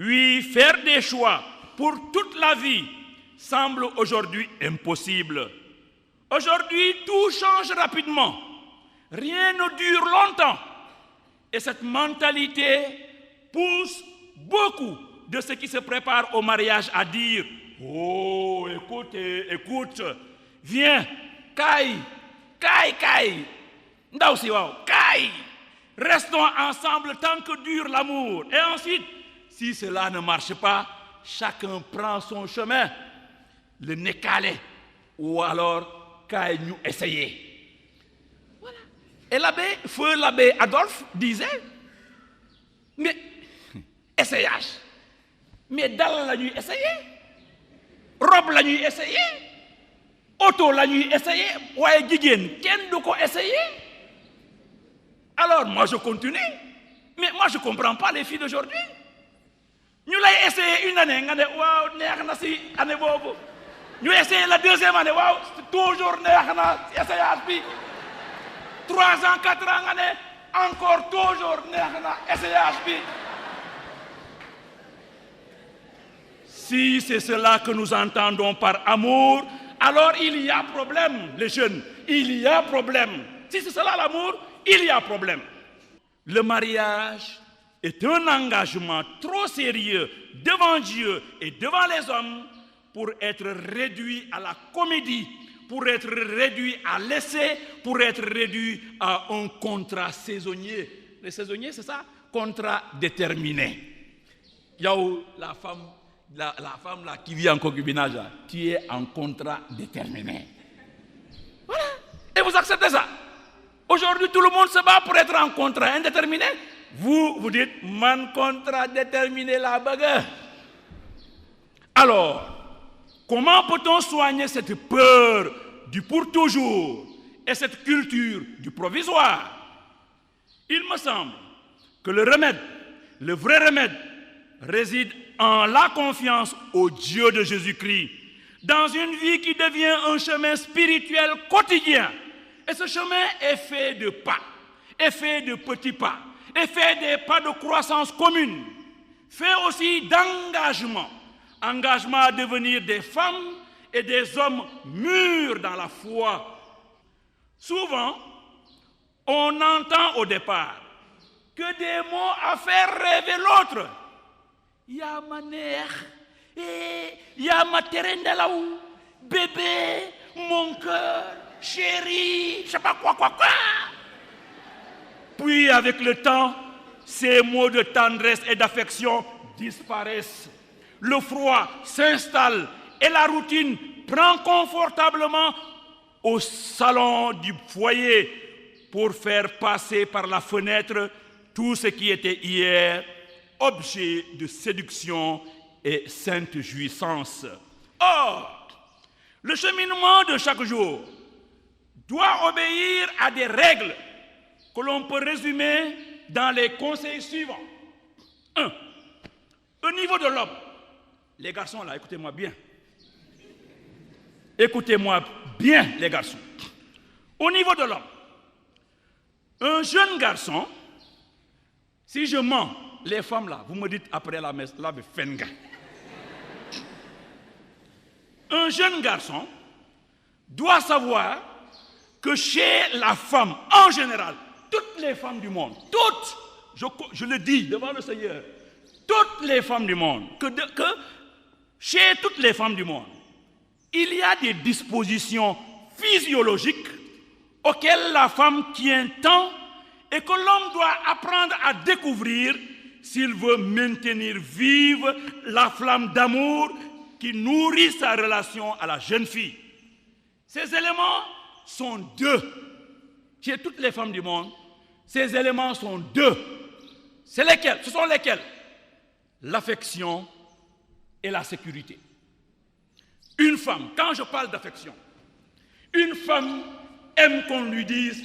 Oui, faire des choix pour toute la vie semble aujourd'hui impossible. Aujourd'hui, tout change rapidement. Rien ne dure longtemps. Et cette mentalité pousse beaucoup de ceux qui se préparent au mariage à dire « Oh, écoute, viens, caille, ndaw si waaw, caille. Restons ensemble tant que dure l'amour. Et ensuite, si cela ne marche pas, chacun prend son chemin, le nez calé, ou alors caille nous essayer. » Voilà. Et feu l'abbé Adolphe disait, mais essayage, mais dal la nuit essayé, robe la nuit essayé, auto la nuit essayé, ouais jigéen kenn du ko essayé. Alors moi je continue, mais moi je ne comprends pas les filles d'aujourd'hui. Nous l'avons essayé une année, nous avons essayé année bobo. Nous avons essayé la deuxième année, toujours essayé. 3 ans, 4 ans, encore toujours essayé. Si c'est cela que nous entendons par amour, alors il y a problème, les jeunes. Il y a problème. Si c'est cela l'amour, il y a problème. Le mariage est un engagement trop sérieux devant Dieu et devant les hommes pour être réduit à la comédie, pour être réduit à l'essai, pour être réduit à un contrat saisonnier. Les saisonniers, c'est ça? Contrat déterminé. Yo, la femme là, qui vit en concubinage, tu es en contrat déterminé. Voilà. Et vous acceptez ça? Aujourd'hui, tout le monde se bat pour être en contrat indéterminé. Vous dites, man contrat déterminé la bagarre. Alors, comment peut-on soigner cette peur du pour toujours et cette culture du provisoire? Il me semble que le remède, le vrai remède, réside en la confiance au Dieu de Jésus-Christ, dans une vie qui devient un chemin spirituel quotidien. Et ce chemin est fait de pas, est fait de petits pas, est fait des pas de croissance commune, fait aussi d'engagement. Engagement à devenir des femmes et des hommes mûrs dans la foi. Souvent, on entend au départ que des mots à faire rêver l'autre. Ya ma neex, ya ma terendelaou, bébé, mon cœur, chérie, je sais pas quoi. Puis avec le temps, ces mots de tendresse et d'affection disparaissent. Le froid s'installe et la routine prend confortablement au salon du foyer pour faire passer par la fenêtre tout ce qui était hier objet de séduction et sainte jouissance. Or, le cheminement de chaque jour doit obéir à des règles que l'on peut résumer dans les conseils suivants. 1. Au niveau de l'homme, les garçons là, écoutez-moi bien. Écoutez-moi bien, les garçons. Au niveau de l'homme, un jeune garçon, si je mens, les femmes là, vous me dites après la messe, là, fenga. Un jeune garçon doit savoir que chez la femme, en général, toutes les femmes du monde, toutes, je le dis devant le Seigneur, toutes les femmes du monde, que chez toutes les femmes du monde, il y a des dispositions physiologiques auxquelles la femme tient tant et que l'homme doit apprendre à découvrir s'il veut maintenir vive la flamme d'amour qui nourrit sa relation à la jeune fille. Ces éléments sont deux. Chez toutes les femmes du monde, ces éléments sont deux. C'est lesquels? Ce sont lesquels? L'affection et la sécurité. Une femme, quand je parle d'affection, une femme aime qu'on lui dise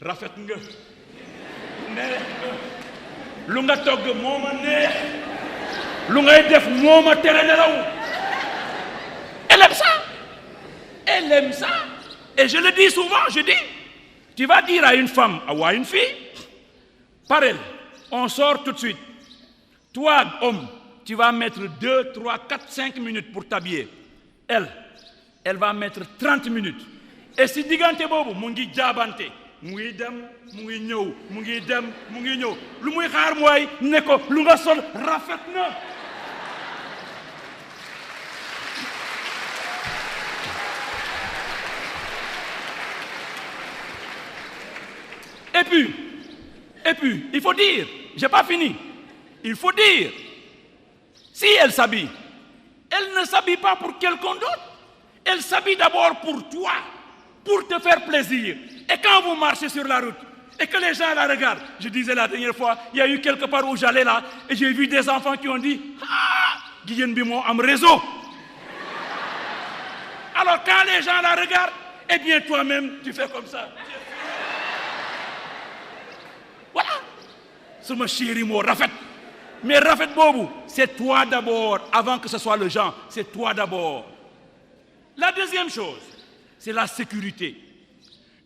rafet nga, neex nga, lu nga togg moo ma neex, lu ngay def moo ma tere nelaw. Elle aime ça. Elle aime ça. Et je le dis souvent, je dis, tu vas dire à une femme ou à une fille, par elle, on sort tout de suite. Toi, homme, tu vas mettre 2, 3, 4, 5 minutes pour t'habiller. Elle va mettre 30 minutes. Et si digante bobu mu ngi jaabante mu ngi dem mu ngi ñëw mu ngi dem mu ngi ñëw lu muy xaar mooy ne ko lu nga sol rafet na. Et puis, il faut dire, j'ai pas fini, il faut dire, si elle s'habille, elle ne s'habille pas pour quelqu'un d'autre, elle s'habille d'abord pour toi, pour te faire plaisir. Et quand vous marchez sur la route, et que les gens la regardent, je disais la dernière fois, il y a eu quelque part où j'allais là, et j'ai vu des enfants qui ont dit, ah, Guyen Bimo am réseau. Alors quand les gens la regardent, eh bien toi-même, tu fais comme ça. Voilà. C'est mon chéri, mon rafet. Mais rafet bobu, c'est toi d'abord, avant que ce soit le gens, c'est toi d'abord. La deuxième chose, c'est la sécurité.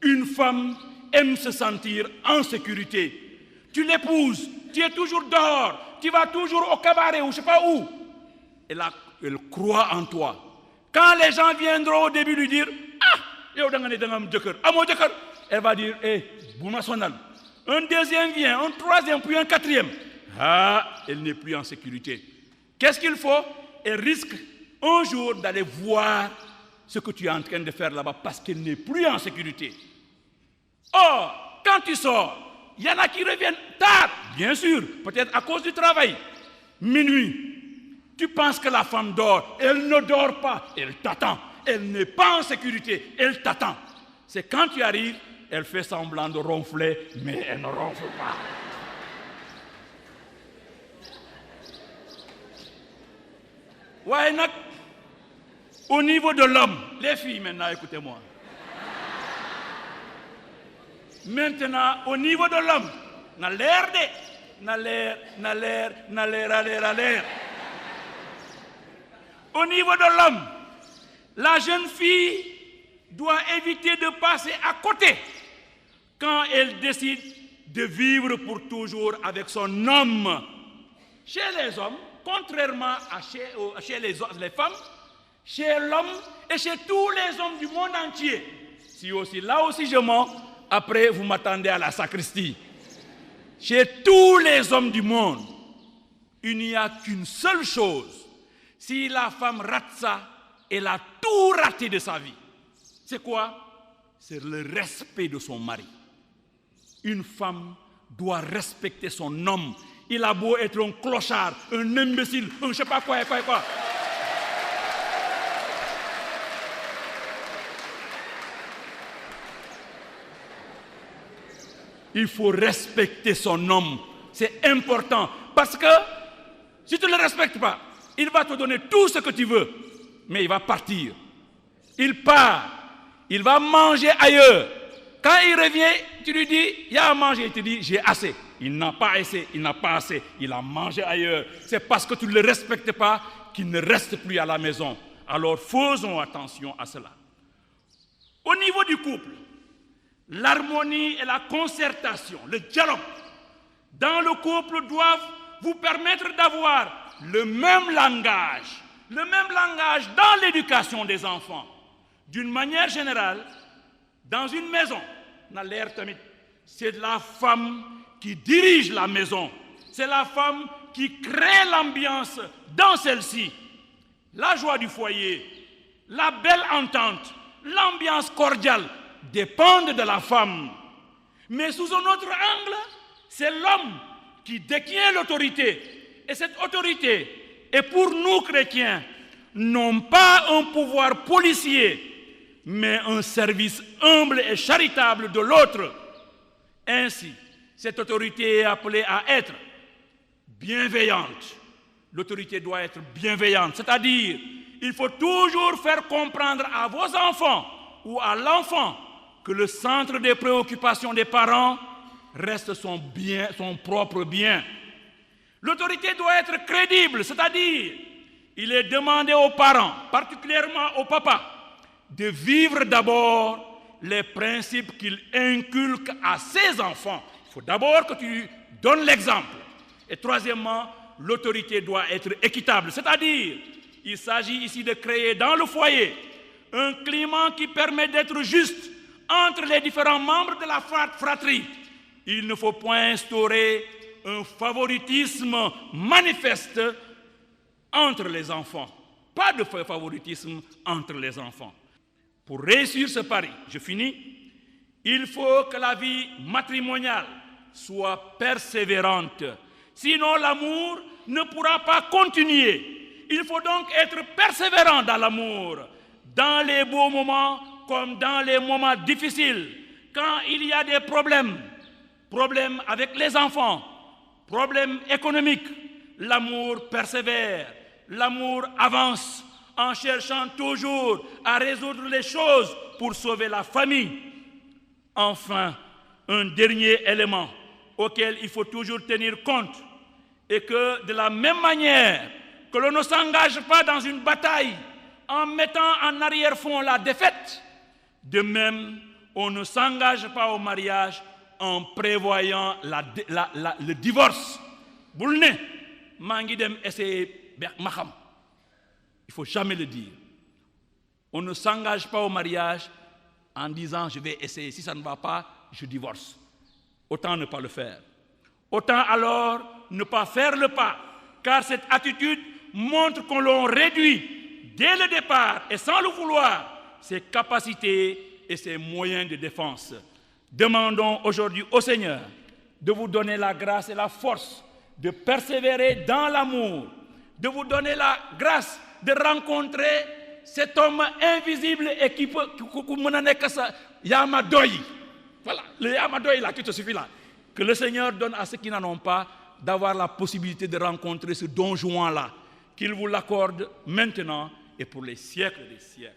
Une femme aime se sentir en sécurité. Tu l'épouses, tu es toujours dehors, tu vas toujours au cabaret ou je ne sais pas où. Elle croit en toi. Quand les gens viendront au début lui dire, elle va dire, Boumasonal. Un deuxième vient, un troisième, puis un quatrième. Ah, elle n'est plus en sécurité. Qu'est-ce qu'il faut? Elle risque un jour d'aller voir ce que tu es en train de faire là-bas parce qu'elle n'est plus en sécurité. Or, quand tu sors, il y en a qui reviennent tard, bien sûr, peut-être à cause du travail. Minuit, tu penses que la femme dort, elle ne dort pas, elle t'attend. Elle n'est pas en sécurité, elle t'attend. C'est quand tu arrives, elle fait semblant de ronfler, mais elle ne ronfle pas. Ouais, au niveau de l'homme, les filles maintenant, écoutez-moi. Maintenant, au niveau de l'homme, n'a l'air. Au niveau de l'homme, la jeune fille doit éviter de passer à côté quand elle décide de vivre pour toujours avec son homme. Chez les hommes, contrairement à chez les femmes, chez l'homme et chez tous les hommes du monde entier. Là aussi je mens, après vous m'attendez à la sacristie. Chez tous les hommes du monde, il n'y a qu'une seule chose. Si la femme rate ça, elle a tout raté de sa vie. C'est quoi? C'est le respect de son mari. Une femme doit respecter son homme. Il a beau être un clochard, un imbécile, un je ne sais pas quoi. Il faut respecter son homme. C'est important. Parce que si tu ne le respectes pas, il va te donner tout ce que tu veux. Mais il va partir. Il part. Il va manger ailleurs. Quand il revient, tu lui dis, il y a à manger. Il te dit, j'ai assez. Il n'a pas assez, il n'a pas assez. Il a mangé ailleurs. C'est parce que tu ne le respectes pas qu'il ne reste plus à la maison. Alors faisons attention à cela. Au niveau du couple, l'harmonie et la concertation, le dialogue dans le couple doivent vous permettre d'avoir le même langage dans l'éducation des enfants. D'une manière générale, dans une maison, c'est la femme qui dirige la maison. C'est la femme qui crée l'ambiance dans celle-ci. La joie du foyer, la belle entente, l'ambiance cordiale dépendent de la femme. Mais sous un autre angle, c'est l'homme qui détient l'autorité. Et cette autorité est pour nous chrétiens, non pas un pouvoir policier, mais un service humble et charitable de l'autre. Ainsi, cette autorité est appelée à être bienveillante. L'autorité doit être bienveillante, c'est-à-dire, il faut toujours faire comprendre à vos enfants ou à l'enfant que le centre des préoccupations des parents reste son propre bien. L'autorité doit être crédible, c'est-à-dire, il est demandé aux parents, particulièrement au papa, de vivre d'abord les principes qu'il inculque à ses enfants. Il faut d'abord que tu donnes l'exemple. Et troisièmement, l'autorité doit être équitable. C'est-à-dire, il s'agit ici de créer dans le foyer un climat qui permet d'être juste entre les différents membres de la fratrie. Il ne faut point instaurer un favoritisme manifeste entre les enfants. Pas de favoritisme entre les enfants. Pour réussir ce pari, je finis, il faut que la vie matrimoniale soit persévérante. Sinon, l'amour ne pourra pas continuer. Il faut donc être persévérant dans l'amour, dans les beaux moments comme dans les moments difficiles. Quand il y a des problèmes avec les enfants, problèmes économiques, l'amour persévère, l'amour avance en cherchant toujours à résoudre les choses pour sauver la famille. Enfin, un dernier élément auquel il faut toujours tenir compte est que de la même manière que l'on ne s'engage pas dans une bataille en mettant en arrière-fond la défaite, de même, on ne s'engage pas au mariage en prévoyant le divorce. Bul ne maa ngi dem essayer ma xam. Il ne faut jamais le dire. On ne s'engage pas au mariage en disant je vais essayer, si ça ne va pas, je divorce. Autant ne pas le faire. Autant alors ne pas faire le pas, car cette attitude montre qu'on l'on réduit dès le départ et sans le vouloir ses capacités et ses moyens de défense. Demandons aujourd'hui au Seigneur de vous donner la grâce et la force de persévérer dans l'amour, de vous donner la grâce de rencontrer cet homme invisible et qui peut Yamadoy. Voilà, le Yamadoy là qui te suffit là. Que le Seigneur donne à ceux qui n'en ont pas d'avoir la possibilité de rencontrer ce Don Juan là. Qu'il vous l'accorde maintenant et pour les siècles des siècles.